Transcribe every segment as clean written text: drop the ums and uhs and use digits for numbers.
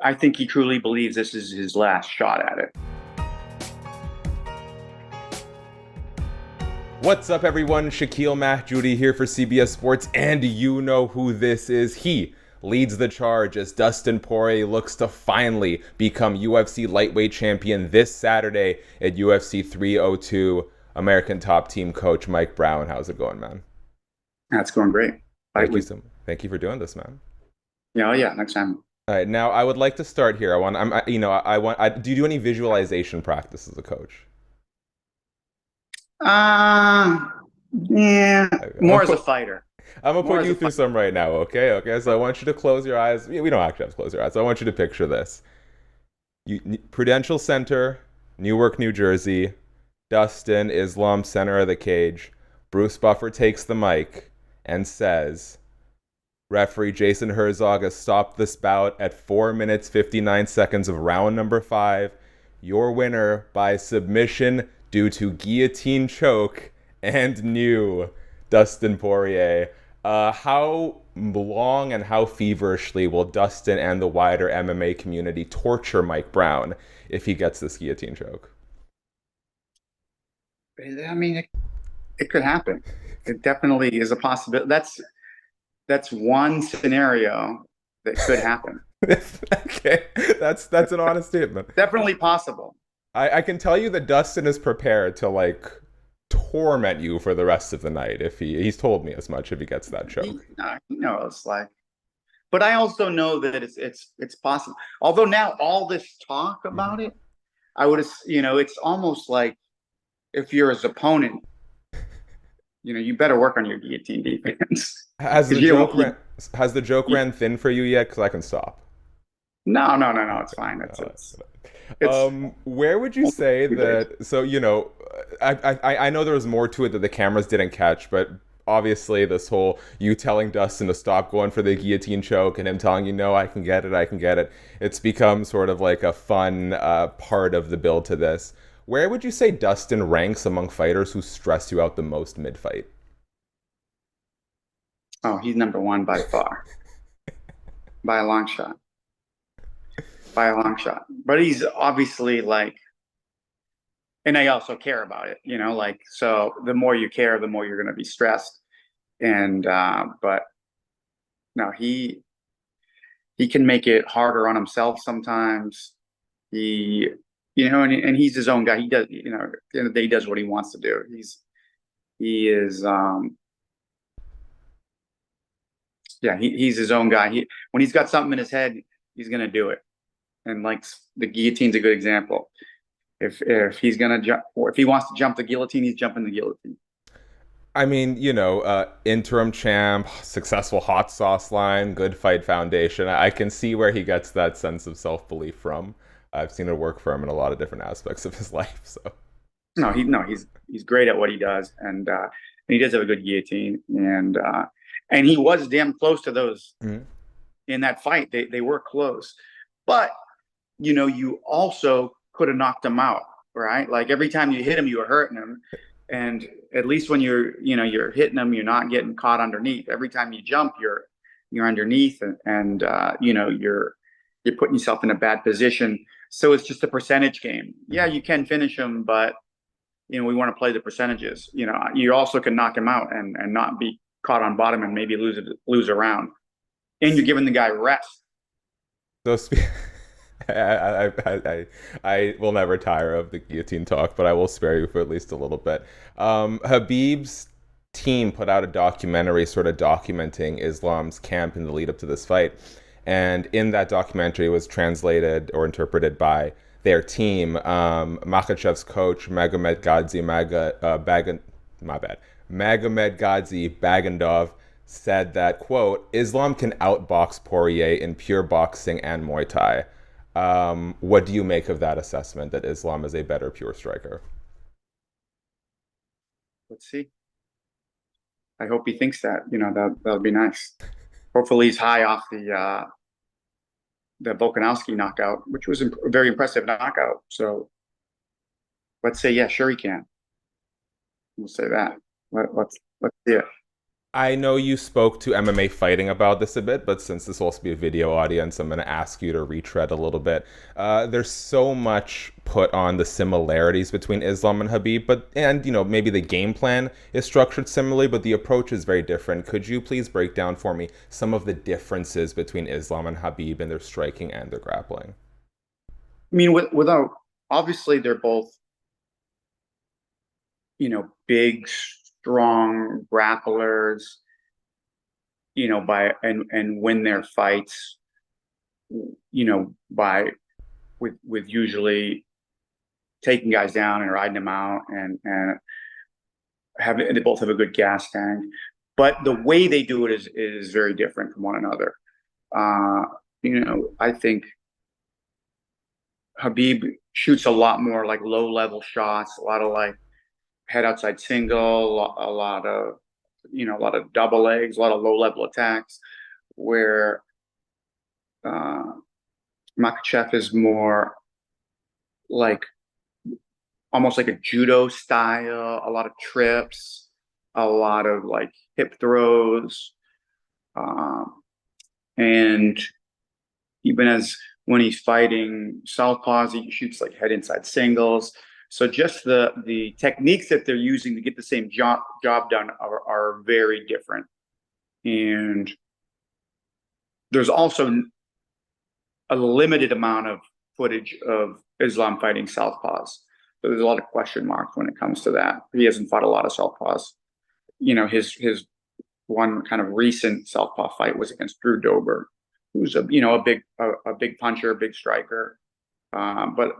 I think he truly believes this is his last shot at it. What's up, everyone? Shakiel Mahjouri here for CBS Sports, and you know who this is. He leads the charge as Dustin Poirier looks to finally become UFC lightweight champion this Saturday at UFC 302. American top team coach Mike Brown. How's it going, man? That's going great. Thank you for doing this, man. Yeah, next time. All right, now I would like to start here. Do you do any visualization practice as a coach? Yeah, more as a fighter. I'm gonna put you through some right now, okay? Okay, so I want you to close your eyes. We don't actually have to close your eyes. So I want you to picture this. Prudential Center, Newark, New Jersey. Dustin, Islam, center of the cage. Bruce Buffer takes the mic and says, referee Jason Herzog has stopped this bout at 4 minutes, 59 seconds of round number 5. Your winner by submission due to guillotine choke and new Dustin Poirier. How long and how feverishly will Dustin and the wider MMA community torture Mike Brown if he gets this guillotine choke? I mean, it could happen. It definitely is a possibility. That's one scenario that could happen. Okay, that's an honest statement. Definitely possible. I can tell you that Dustin is prepared to torment you for the rest of the night if he's told me as much if he gets that choke. He knows, but I also know that it's possible. Although now all this talk about it, I would, it's almost like if you're his opponent, you better work on your guillotine defense. Has the joke ran thin for you yet? Because I can stop. No, it's fine. Where would you say that? So I know there was more to it that the cameras didn't catch, but obviously this whole you telling Dustin to stop going for the guillotine choke and him telling you no, I can get it. It's become sort of like a fun part of the build to this. Where would you say Dustin ranks among fighters who stress you out the most mid-fight? Oh, he's number one by far. By a long shot. But he's obviously and I also care about it, so the more you care, the more you're going to be stressed. And, but no, he can make it harder on himself sometimes. And he's his own guy. He does, at the end of the day, he does what he wants to do. He's his own guy. When he's got something in his head, he's going to do it. And the guillotine's a good example. If he's going to jump, or if he wants to jump the guillotine, he's jumping the guillotine. I mean, interim champ, successful hot sauce line, good fight foundation. I can see where he gets that sense of self-belief from. I've seen it work for him in a lot of different aspects of his life. So, he's great at what he does, and he does have a good guillotine, and he was damn close to those in that fight. They were close, but you also could have knocked him out, right? Like every time you hit him, you were hurting him, and at least when you're hitting him, you're not getting caught underneath. Every time you jump, you're underneath, and you're putting yourself in a bad position. So it's just a percentage game. Yeah, you can finish him, but we want to play the percentages. You also can knock him out and not be caught on bottom and maybe lose a round. And you're giving the guy rest. So I will never tire of the guillotine talk, but I will spare you for at least a little bit. Khabib's team put out a documentary sort of documenting Islam's camp in the lead up to this fight. And in that documentary was translated or interpreted by their team. Makhachev's coach, Magomed Gadzi Bagandov, said that, quote, Islam can outbox Poirier in pure boxing and Muay Thai. What do you make of that assessment that Islam is a better pure striker? Let's see. I hope he thinks that. That'll be nice. Hopefully he's high off the Volkanovski knockout, which was a very impressive knockout. So let's say, yeah, sure he can. We'll say that. Let's see it. I know you spoke to MMA Fighting about this a bit, but since this will also be a video audience, I'm going to ask you to retread a little bit. There's so much put on the similarities between Islam and Khabib, and maybe the game plan is structured similarly, but the approach is very different. Could you please break down for me some of the differences between Islam and Khabib in their striking and their grappling? I mean, without obviously they're both, big, strong grapplers, and win their fights, by with usually taking guys down and riding them out and they both have a good gas tank. But the way they do it is very different from one another. I think Khabib shoots a lot more like low level shots, a lot of like head outside single, a lot of double legs, a lot of low level attacks, where Makhachev is more like almost like a judo style, a lot of trips, a lot of like hip throws, and even as when he's fighting southpaws, he shoots like head inside singles. So just the techniques that they're using to get the same job done are very different. And there's also a limited amount of footage of Islam fighting southpaws. So there's a lot of question marks when it comes to that. He hasn't fought a lot of southpaws. His one kind of recent southpaw fight was against Drew Dober, who's a big puncher, a big striker, but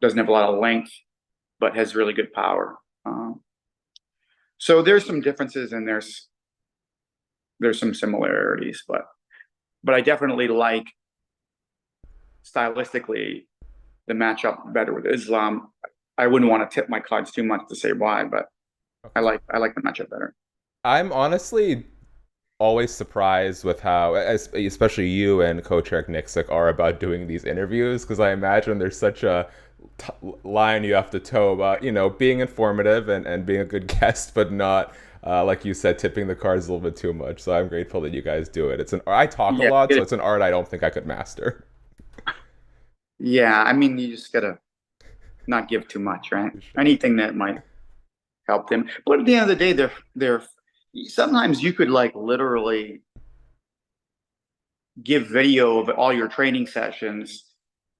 doesn't have a lot of length, but has really good power. So there's some differences and there's some similarities, but I definitely like stylistically the matchup better with Islam. I wouldn't want to tip my cards too much to say why, but I like the matchup better. I'm honestly always surprised with how, especially you and Coach Eric Nixick are about doing these interviews, because I imagine there's such a line you have to toe about, being informative and being a good guest, but not, like you said, tipping the cards a little bit too much. So I'm grateful that you guys do it. I talk a lot, so it's an art I don't think I could master. Yeah, I mean, you just gotta not give too much, right? Sure. Anything that might help them. But at the end of the day, they're sometimes you could like literally give video of all your training sessions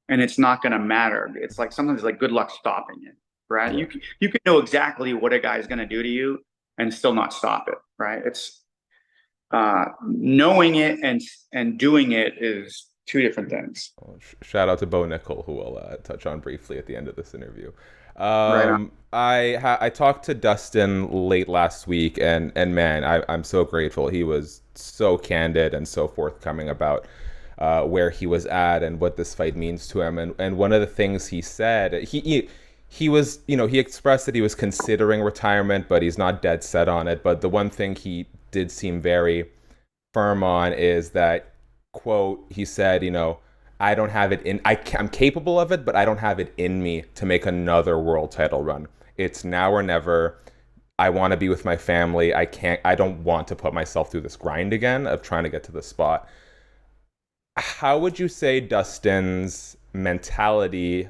and it's not going to matter. It's like sometimes like good luck stopping it, right? Yeah. You can know exactly what a guy is going to do to you and still not stop it, right? It's knowing it and doing it is two different things. Shout out to Bo Nickal, who we'll touch on briefly at the end of this interview. I talked to Dustin late last week, and man, I'm so grateful. He was so candid and so forthcoming about where he was at and what this fight means to him. And one of the things he said, he was, he expressed that he was considering retirement, but he's not dead set on it. But the one thing he did seem very firm on is that, quote, he said, I don't have it in, I'm capable of it, but I don't have it in me to make another world title run. It's now or never. I want to be with my family. I don't want to put myself through this grind again of trying to get to the spot. How would you say Dustin's mentality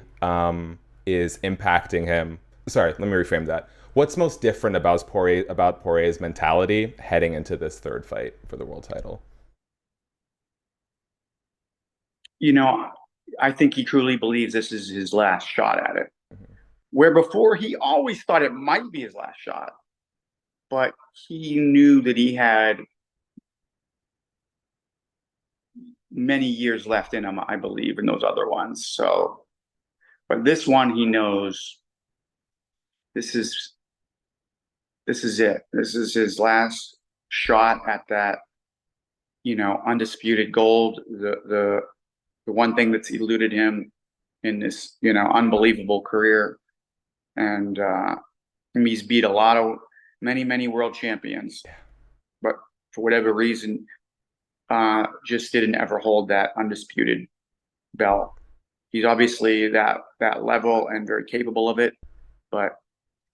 is impacting him? Sorry, let me reframe that. What's most different about Poirier's mentality heading into this third fight for the world title? I think he truly believes this is his last shot at it. Mm-hmm. Where before he always thought it might be his last shot, but he knew that he had many years left in him, I believe, in those other ones. So, but this one, he knows this is it. This is his last shot at that, undisputed gold, the one thing that's eluded him in this, unbelievable career. And he's beat many world champions, but for whatever reason, just didn't ever hold that undisputed belt. He's obviously that level and very capable of it, but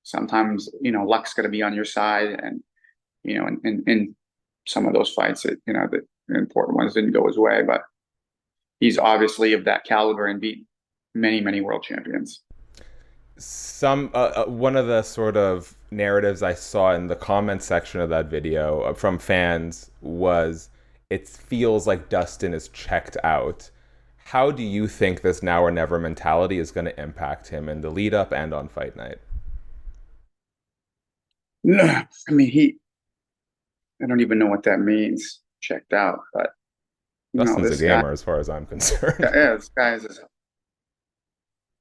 sometimes, luck's going to be on your side. And, in some of those fights that, the important ones didn't go his way, but he's obviously of that caliber and beat many, many world champions. One of the sort of narratives I saw in the comment section of that video from fans was it feels like Dustin is checked out. How do you think this now or never mentality is going to impact him in the lead up and on fight night? I mean, I don't even know what that means, checked out, but Dustin's this a gamer guy, as far as I'm concerned. yeah, this guy is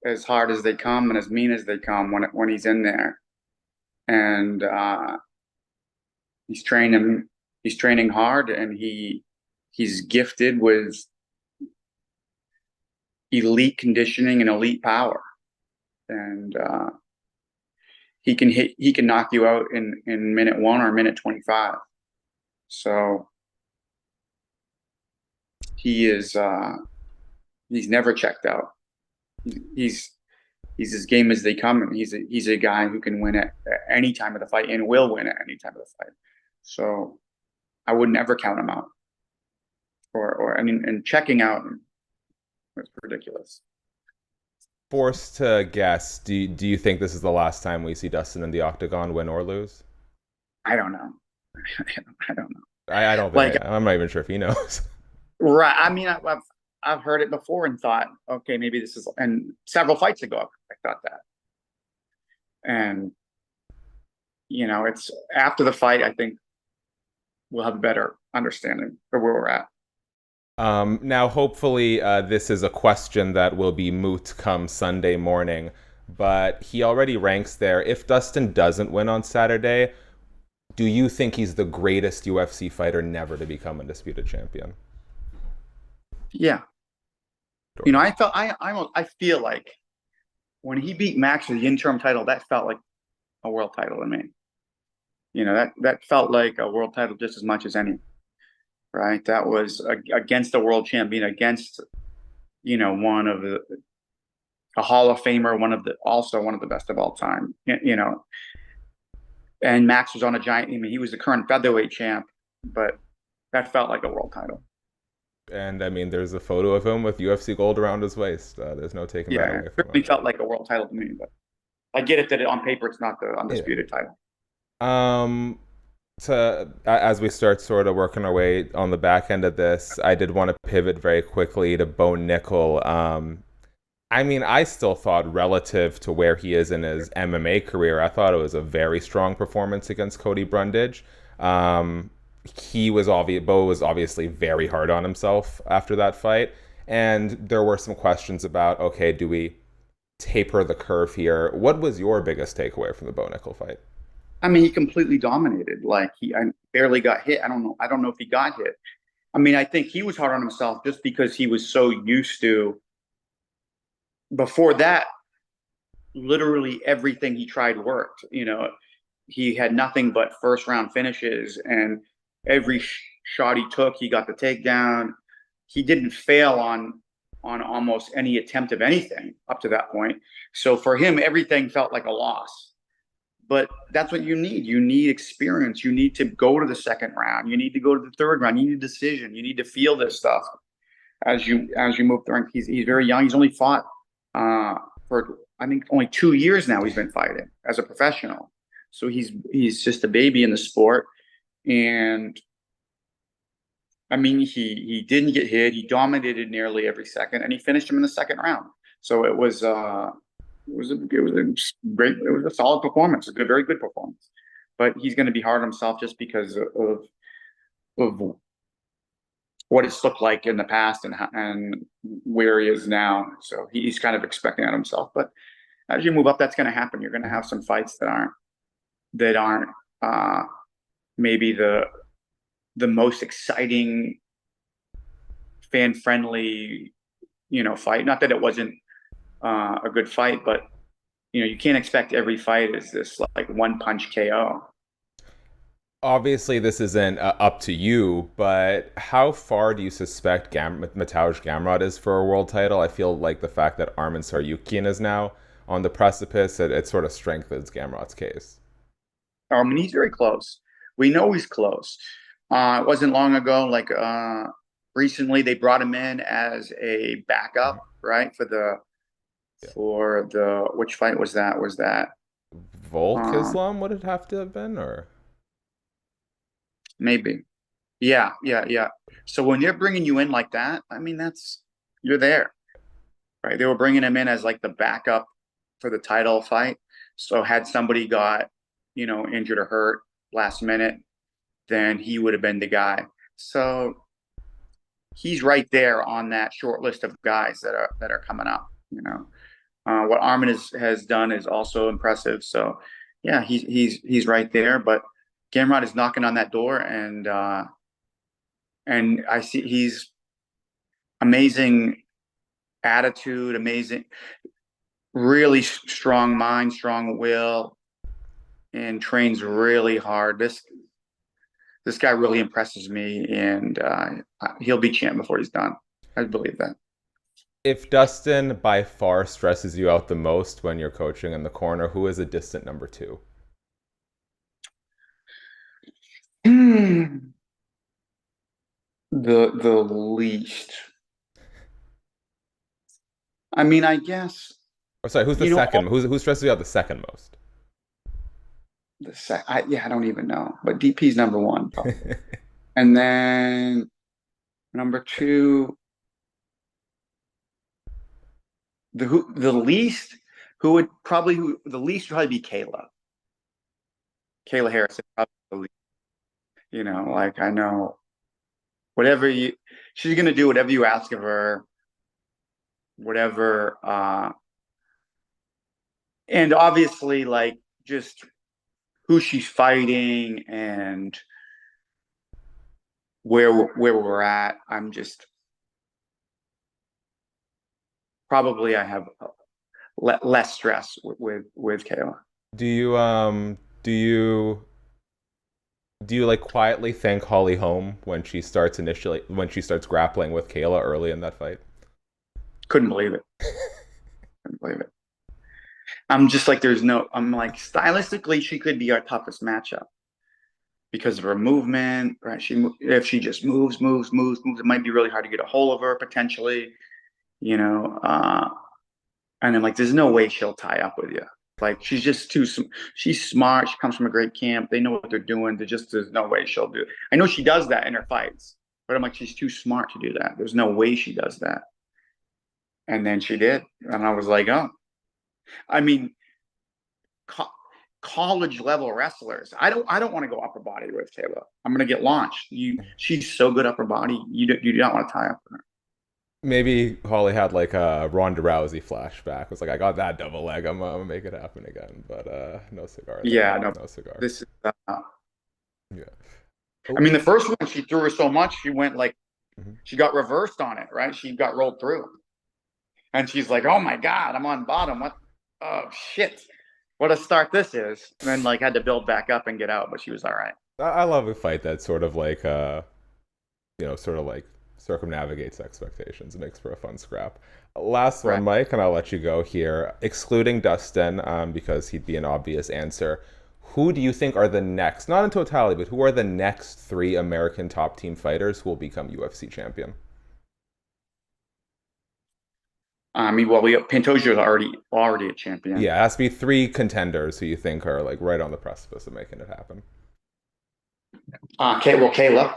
as hard as they come and as mean as they come when he's in there. And he's training hard, and he's gifted with elite conditioning and elite power. And he can knock you out in minute 1 or minute 25. So he's never checked out. He's as game as they come, and he's a guy who can win at any time of the fight and will win at any time of the fight. So I would never count him out, and checking out was ridiculous. Forced to guess, do you think this is the last time we see Dustin in the octagon, win or lose? I don't know. I don't know. I don't think I'm not even sure if he knows. Right. I mean, I've heard it before and thought, okay, maybe this is, and several fights ago, I thought that. And, it's after the fight, I think we'll have a better understanding of where we're at. Now, hopefully, this is a question that will be moot come Sunday morning, but he already ranks there. If Dustin doesn't win on Saturday, do you think he's the greatest UFC fighter never to become undisputed champion? Yeah. I feel like when he beat Max for the interim title, that felt like a world title to me. That felt like a world title just as much as any, right? That was against a world champion, against, one of a Hall of Famer, also one of the best of all time, and Max was on a giant, he was the current featherweight champ, but that felt like a world title. And I mean, there's a photo of him with UFC gold around his waist. There's no taking that away from him. It certainly felt like a world title to me, but I get it that on paper it's not the undisputed title. As we start sort of working our way on the back end of this, I did want to pivot very quickly to Bo Nickal. I mean, I still thought relative to where he is in his MMA career, I thought it was a very strong performance against Cody Brundage. Bo was obviously very hard on himself after that fight. And there were some questions about, okay, do we taper the curve here? What was your biggest takeaway from the Bo Nickal fight? I mean, he completely dominated. I barely got hit. I don't know if he got hit. I mean, I think he was hard on himself just because he was so used to, before that, literally everything he tried worked. He had nothing but first round finishes, and every shot he took, he got the takedown. He didn't fail on almost any attempt of anything up to that point. So for him, everything felt like a loss. But that's what you need. You need experience. You need to go to the second round. You need to go to the third round. You need a decision. You need to feel this stuff as you move through. He's very young. He's only fought for, I think, only 2 years now. He's been fighting as a professional. So he's just a baby in the sport. And I mean, he didn't get hit. He dominated nearly every second, and he finished him in the second round. So it was a solid performance, very good performance. But he's going to be hard on himself just because of what it's looked like in the past and where he is now. So he's kind of expecting that himself. But as you move up, that's going to happen. You're going to have some fights that aren't maybe the most exciting, fan-friendly, fight. Not that it wasn't a good fight, but you can't expect every fight is this like one-punch KO. Obviously, this isn't up to you, but how far do you suspect Mateusz Gamrot is for a world title? I feel like the fact that Arman Tsarukyan is now on the precipice, it sort of strengthens Gamrot's case. I mean, he's very close. We know he's close. It wasn't long ago, like recently they brought him in as a backup, right? For the which fight was that? Was that Volk Islam would it have to have been, or maybe? Yeah. So when they're bringing you in like that, I mean, you're there, right? They were bringing him in as like the backup for the title fight. So had somebody got, injured or hurt last minute, then he would have been the guy. So he's right there on that short list of guys that are coming up. What Armin has done is also impressive. So yeah, he's right there. But Gamrot is knocking on that door, and I see he's amazing attitude, amazing, really strong mind, strong will, and trains really hard. This guy really impresses me, and he'll be champ before he's done. I believe that. If Dustin by far stresses you out the most when you're coaching in the corner, who is a distant number 2? The least. I mean, I guess. Oh, sorry, who's the second? Who stresses you out the second most? I don't even know. But DP's number 1, probably. And then number 2, the least would probably be Kayla. Kayla Harrison, probably. Like, I know she's gonna do whatever you ask of her, whatever. And obviously, like, just who she's fighting and where we're at. I'm just probably I have less stress with Kayla. Do you like quietly thank Holly Holm when she starts grappling with Kayla early in that fight? Couldn't believe it. I'm just like, I'm like, stylistically, she could be our toughest matchup because of her movement, right? If she just moves, it might be really hard to get a hold of her potentially, and I'm like, there's no way she'll tie up with you. Like, she's smart. She comes from a great camp. There's no way she'll do it. I know she does that in her fights, but I'm like, she's too smart to do that. There's no way she does that. And then she did. And I was like, oh, I mean, college level wrestlers. I don't want to go upper body with Kayla. I'm going to get launched. She's so good upper body. You do not want to tie up with her. Maybe Holly had like a Ronda Rousey flashback. It was like, I got that double leg. I'm gonna make it happen again. But no cigar. Yeah, no cigar. This is. Yeah. I mean, the first one she threw her so much, she went like, she got reversed on it, right? She got rolled through, and she's like, "Oh my God, I'm on bottom. What? Oh shit! What a start this is!" And then like had to build back up and get out, but she was all right. I love a fight that sort of like, sort of like circumnavigates expectations. It makes for a fun scrap. Last one, Mike, and I'll let you go here. Excluding Dustin, because he'd be an obvious answer. Who do you think are the next, not in totality, but who are the next 3 American top team fighters who will become UFC champion? I mean, well, Pantoja is already a champion. Yeah, it has to be 3 contenders who you think are like right on the precipice of making it happen. Kayla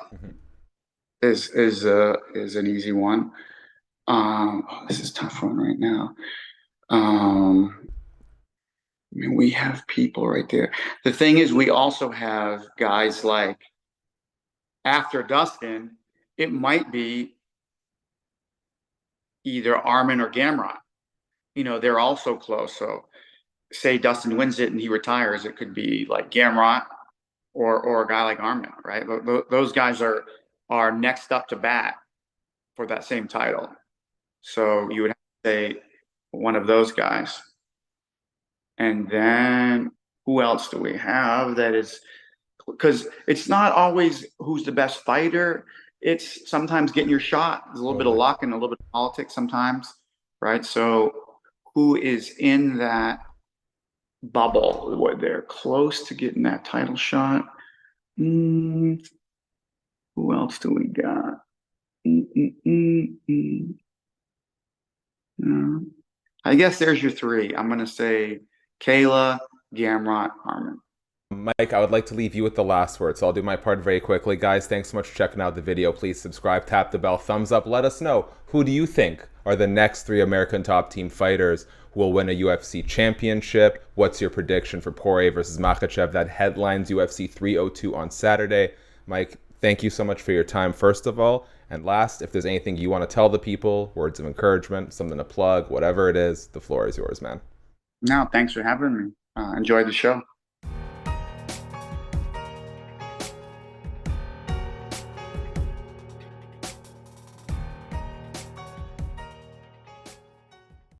is an easy one. This is a tough one right now. I mean, we have people right there. The thing is, we also have guys like, after Dustin, it might be either Armin or Gamrot. They're also close. So say Dustin wins it and he retires, it could be like Gamrot or a guy like Armin, right? Those guys are next up to bat for that same title. So you would have to say one of those guys. And then who else do we have that is, because it's not always who's the best fighter. It's sometimes getting your shot. There's a little bit of luck and a little bit of politics sometimes, right? So who is in that bubble where they're close to getting that title shot? Mm, who else do we got? Mm, mm, mm, mm. Uh, I guess there's your three. I'm gonna say Kayla, Gamrot, Harmon. Mike, I would like to leave you with the last word, so I'll do my part very quickly. Guys, thanks so much for checking out the video. Please subscribe, tap the bell, thumbs up. Let us know, who do you think are the next three American top team fighters who will win a UFC championship? What's your prediction for Poirier versus Makhachev? That headlines UFC 302 on Saturday. Mike, thank you so much for your time, first of all. And last, if there's anything you want to tell the people, words of encouragement, something to plug, whatever it is, the floor is yours, man. No, thanks for having me. Enjoy the show.